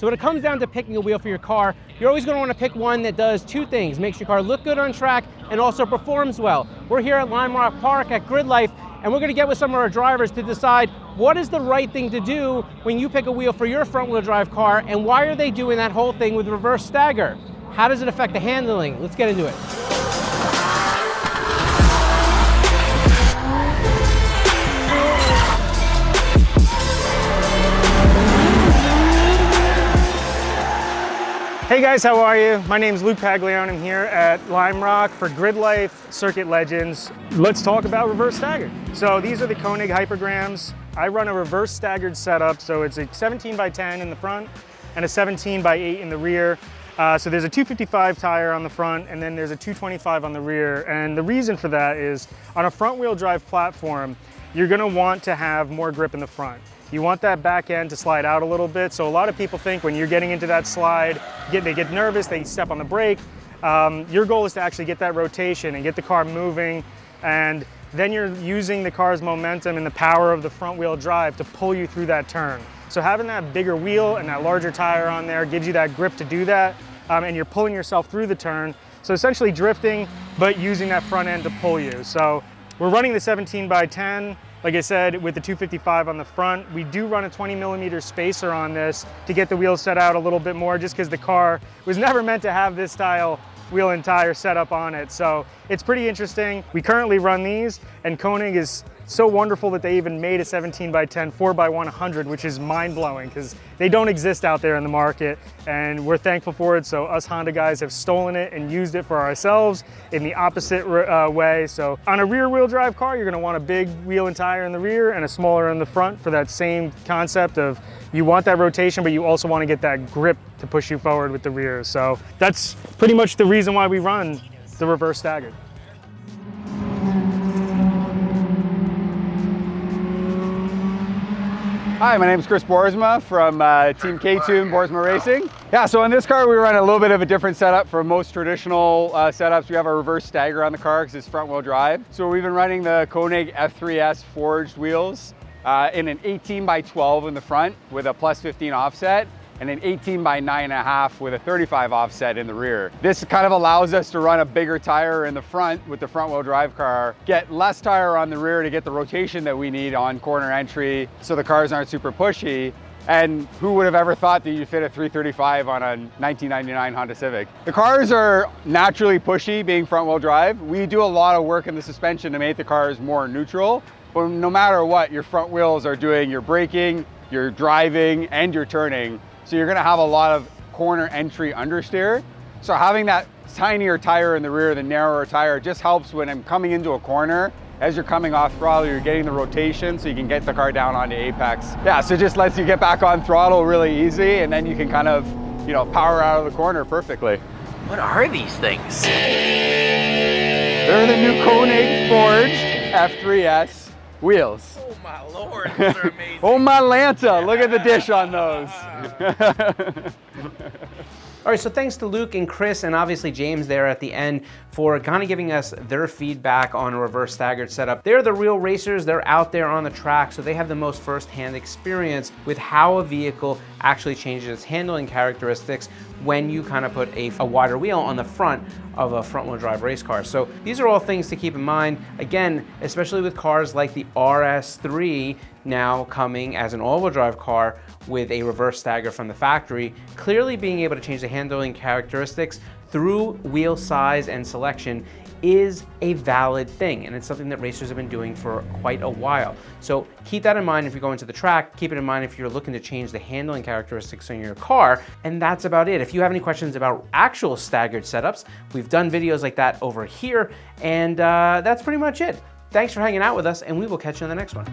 So when it comes down to picking a wheel for your car, you're always going to want to pick one that does two things: makes your car look good on track and also performs well. We're here at Lime Rock Park at Grid Life, and we're going to get with some of our drivers to decide what is the right thing to do when you pick a wheel for your front wheel drive car, and why are they doing that whole thing with reverse stagger? How does it affect the handling? Let's get into it. Hey guys, how are you? My name is Luke Paglione. I'm here at Lime Rock for Grid Life Circuit Legends. Let's talk about reverse stagger. So these are the Koenig Hypergrams. I run a reverse staggered setup, so it's a 17 by 10 in the front and a 17 by 8 in the rear. So there's a 255 tire on the front, and then there's a 225 on the rear. And the reason for that is on a front wheel drive platform, you're gonna want to have more grip in the front. You want that back end to slide out a little bit. So a lot of people think when you're getting into that slide, they get nervous, they step on the brake. Your goal is to actually get that rotation and get the car moving, and then you're using the car's momentum and the power of the front wheel drive to pull you through that turn. So having that bigger wheel and that larger tire on there gives you that grip to do that, and you're pulling yourself through the turn. So essentially drifting, but using that front end to pull you. So we're running the 17 by 10. Like I said, with the 255 on the front, we do run a 20mm spacer on this to get the wheels set out a little bit more, just because the car was never meant to have this style wheel and tire setup on it. So it's pretty interesting. We currently run these, and Koenig is so wonderful that they even made a 17 by 10 4x100, which is mind-blowing because they don't exist out there in the market, and we're thankful for it. So us Honda guys have stolen it and used it for ourselves in the opposite way. So on a rear wheel drive car, you're gonna want a big wheel and tire in the rear and a smaller in the front for that same concept of you want that rotation, but you also want to get that grip to push you forward with the rear. So that's pretty much the reason why we run the reverse stagger. Hi, my name is Chris Boersma from Team K-Tune Boersma Racing. Yeah, so on this car we run a little bit of a different setup from most traditional setups. We have a reverse stagger on the car because it's front wheel drive. So we've been running the Koenig F3S forged wheels in an 18 by 12 in the front with a plus 15 offset, and an 18 by 9.5 with a 35 offset in the rear. This kind of allows us to run a bigger tire in the front with the front wheel drive car, get less tire on the rear to get the rotation that we need on corner entry so the cars aren't super pushy. And who would have ever thought that you'd fit a 335 on a 1999 Honda Civic? The cars are naturally pushy being front wheel drive. We do a lot of work in the suspension to make the cars more neutral, but no matter what, your front wheels are doing your braking, your driving, and your turning. So you're gonna have a lot of corner entry understeer. So having that tinier tire in the rear, the narrower tire, just helps when I'm coming into a corner. As you're coming off throttle, you're getting the rotation so you can get the car down onto apex. Yeah, so it just lets you get back on throttle really easy, and then you can kind of, power out of the corner perfectly. What are these things? They're the new Koenig forged F3S wheels. Oh my Lord, those are amazing. Oh my Lanta, look at the dish on those. All right, so thanks to Luke and Chris and obviously James there at the end for kind of giving us their feedback on a reverse staggered setup. They're the real racers, they're out there on the track, so they have the most firsthand experience with how a vehicle actually changes its handling characteristics when you kind of put a wider wheel on the front of a front wheel drive race car. So these are all things to keep in mind. Again, especially with cars like the RS3 now coming as an all-wheel drive car with a reverse stagger from the factory, clearly being able to change the handling characteristics through wheel size and selection is a valid thing, and it's something that racers have been doing for quite a while. So keep that in mind if you're going to the track, keep it in mind if you're looking to change the handling characteristics on your car, and that's about it. If you have any questions about actual staggered setups, we've done videos like that over here, and that's pretty much it. Thanks for hanging out with us, and we will catch you in the next one.